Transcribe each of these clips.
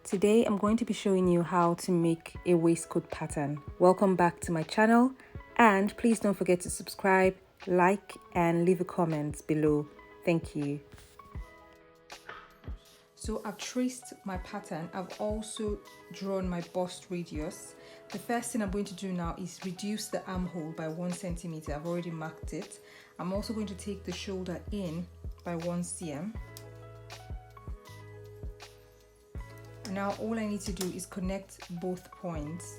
Today I'm going to be showing you how to make a waistcoat pattern. Welcome back to my channel, and please don't forget to subscribe, like and leave a comment below. Thank you. So I've traced my pattern. I've also drawn my bust radius. The first thing I'm going to do now is reduce the armhole by 1 centimeter. I've already marked it. I'm also going to take the shoulder in by 1 cm. Now all I need to do is connect both points.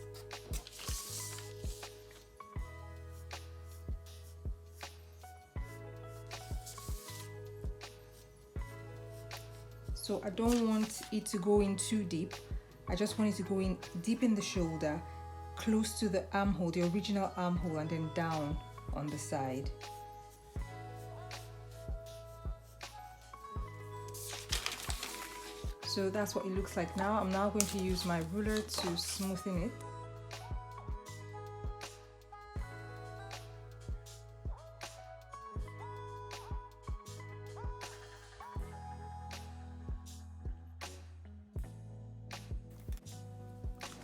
So I don't want it to go in too deep. I just want it to go in deep in the shoulder, close to the armhole, the original armhole, and then down on the side. So that's what it looks like now. I'm now going to use my ruler to smoothen it.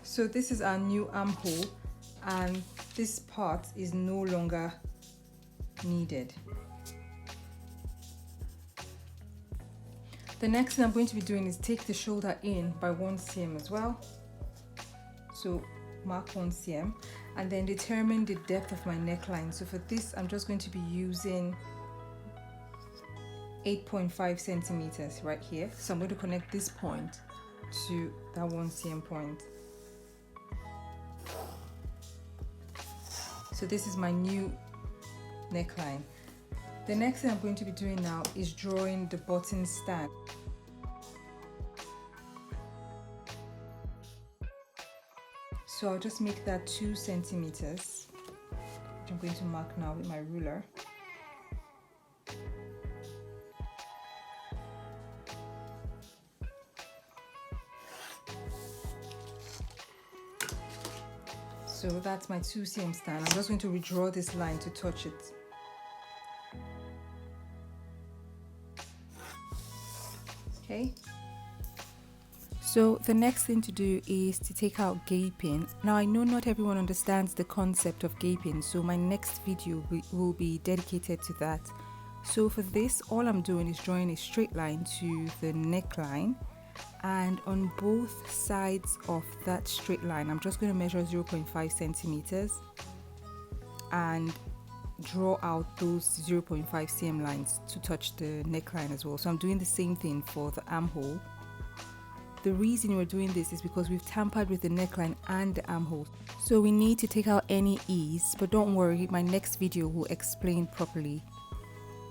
So this is our new armhole, and this part is no longer needed. The next thing I'm going to be doing is take the shoulder in by 1 cm as well. So mark 1 cm and then determine the depth of my neckline. So for this, I'm just going to be using 8.5 centimeters right here. So I'm going to connect this point to that 1 cm point. So this is my new neckline. The next thing I'm going to be doing now is drawing the button stand. So I'll just make that 2 centimeters, which I'm going to mark now with my ruler. So that's my 2 cm stand. I'm just going to redraw this line to touch it. Okay. So the next thing to do is to take out gaping. Now I know not everyone understands the concept of gaping, so my next video will be dedicated to that. So for this, all I'm doing is drawing a straight line to the neckline, and on both sides of that straight line I'm just going to measure 0.5 centimeters and draw out those 0.5 cm lines to touch the neckline as well. So I'm doing the same thing for the armhole. The reason we're doing this is because we've tampered with the neckline and the armhole, so we need to take out any ease, but don't worry, my next video will explain properly.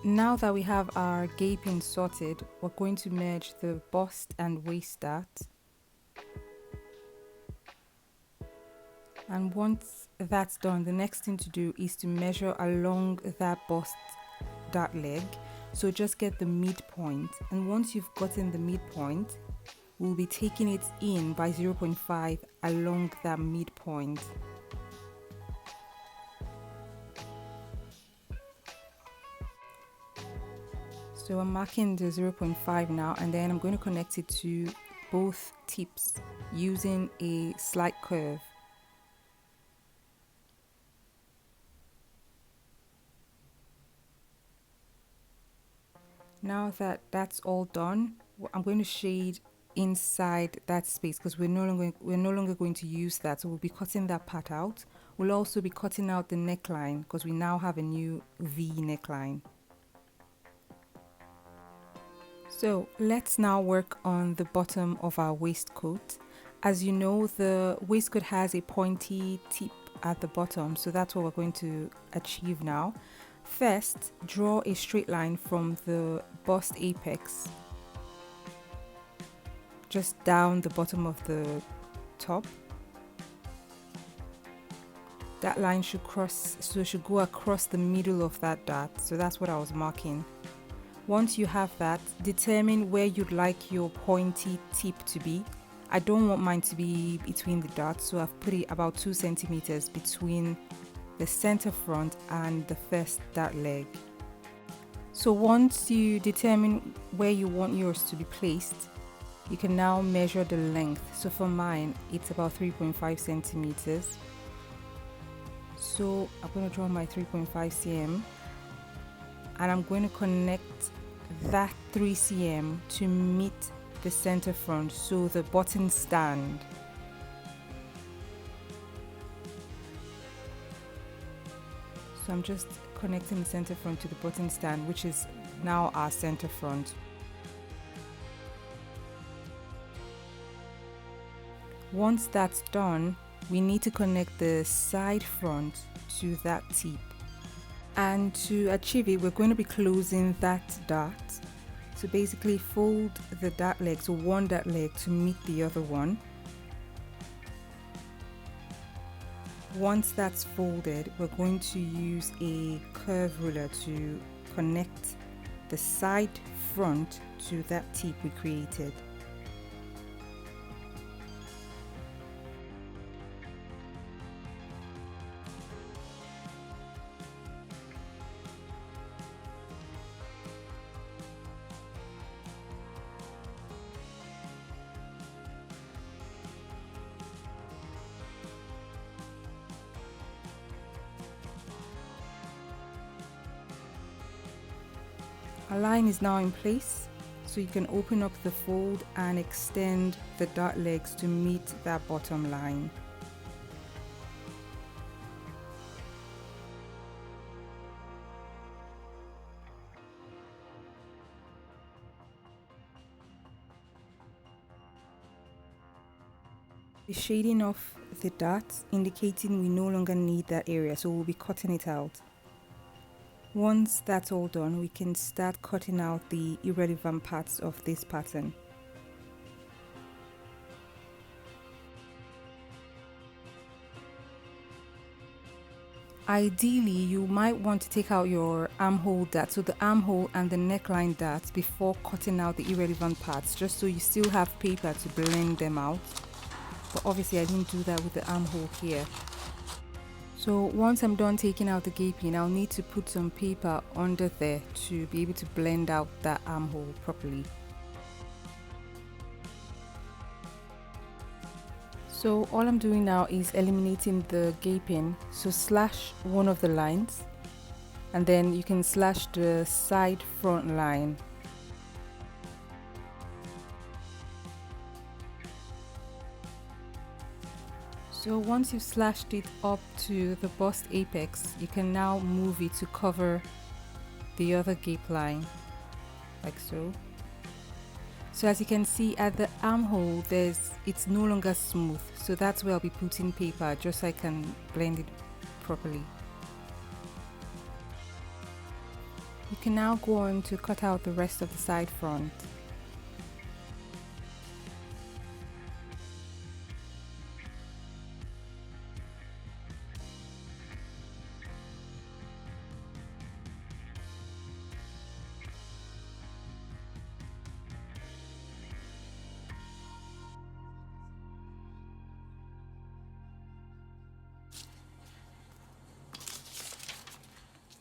Now that we have our gaping sorted, we're going to merge the bust and waist dart. And once that's done, the next thing to do is to measure along that bust dart leg. So just get the midpoint, and once you've gotten the midpoint, we'll be taking it in by 0.5 along that midpoint. So I'm marking the 0.5 now, and then I'm going to connect it to both tips using a slight curve. Now that that's all done, I'm going to shade inside that space because we're no longer going to use that, so we'll be cutting that part out. We'll also be cutting out the neckline because we now have a new V neckline. So let's now work on the bottom of our waistcoat. As you know, the waistcoat has a pointy tip at the bottom, so that's what we're going to achieve now. First, draw a straight line from the bust apex just down the bottom of the top. That line should cross, so it should go across the middle of that dart. So that's what I was marking. Once you have that, determine where you'd like your pointy tip to be. I don't want mine to be between the darts, so I've put it about 2 centimeters between the center front and the first dart leg. So once you determine where you want yours to be placed, you can now measure the length. So for mine, it's about 3.5 centimeters. So I'm going to draw my 3.5 cm, and I'm going to connect that 3 cm to meet the center front, so the button stand. So I'm just connecting the center front to the button stand, which is now our center front. Once that's done, we need to connect the side front to that tip. And to achieve it, we're going to be closing that dart. So basically fold the dart leg, so one dart leg to meet the other one. Once that's folded, we're going to use a curve ruler to connect the side front to that tip we created. Our line is now in place, so you can open up the fold and extend the dart legs to meet that bottom line. The shading of the darts indicating we no longer need that area, so we'll be cutting it out. Once that's all done, we can start cutting out the irrelevant parts of this pattern. Ideally, you might want to take out your armhole dart, so the armhole and the neckline darts, before cutting out the irrelevant parts, just so you still have paper to blend them out. But obviously I didn't do that with the armhole here. So once I'm done taking out the gaping, I'll need to put some paper under there to be able to blend out that armhole properly. So all I'm doing now is eliminating the gaping. So slash one of the lines, and then you can slash the side front line. So once you've slashed it up to the bust apex, you can now move it to cover the other gape line, like so. So as you can see at the armhole, it's no longer smooth, so that's where I'll be putting paper just so I can blend it properly. You can now go on to cut out the rest of the side front.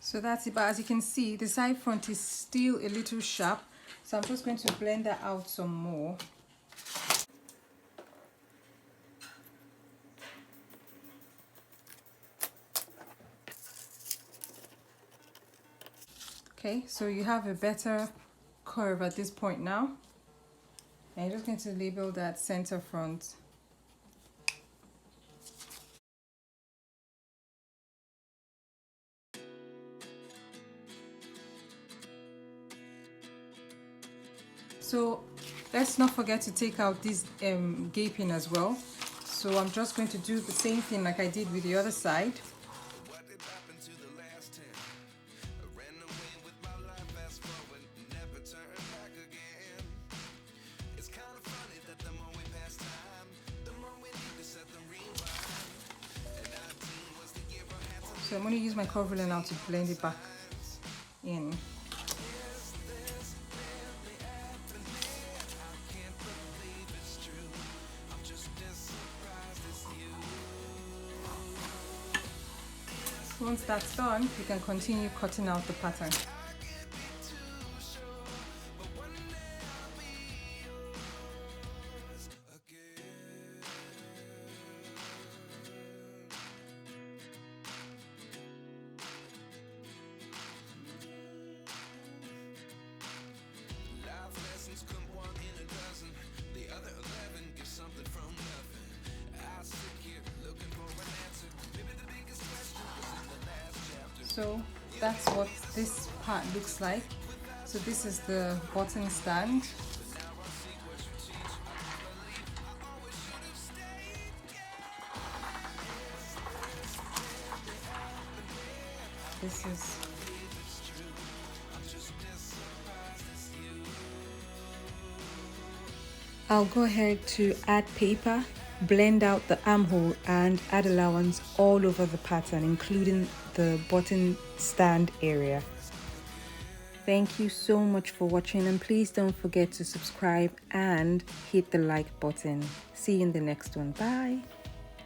So that's it, but as you can see, the side front is still a little sharp, so I'm just going to blend that out some more. Okay, so you have a better curve at this point now, and you're just going to label that center front. So let's not forget to take out this gaping as well. So I'm just going to do the same thing like I did with the other side. So I'm going to use my curve ruler now to blend it back in. Once that's done, you can continue cutting out the pattern. So that's what this part looks like. So this is the button stand. This is I'll go ahead to add paper, blend out the armhole and add allowance all over the pattern, including the button stand area. Thank you so much for watching, and please don't forget to subscribe and hit the like button. See you in the next one. Bye.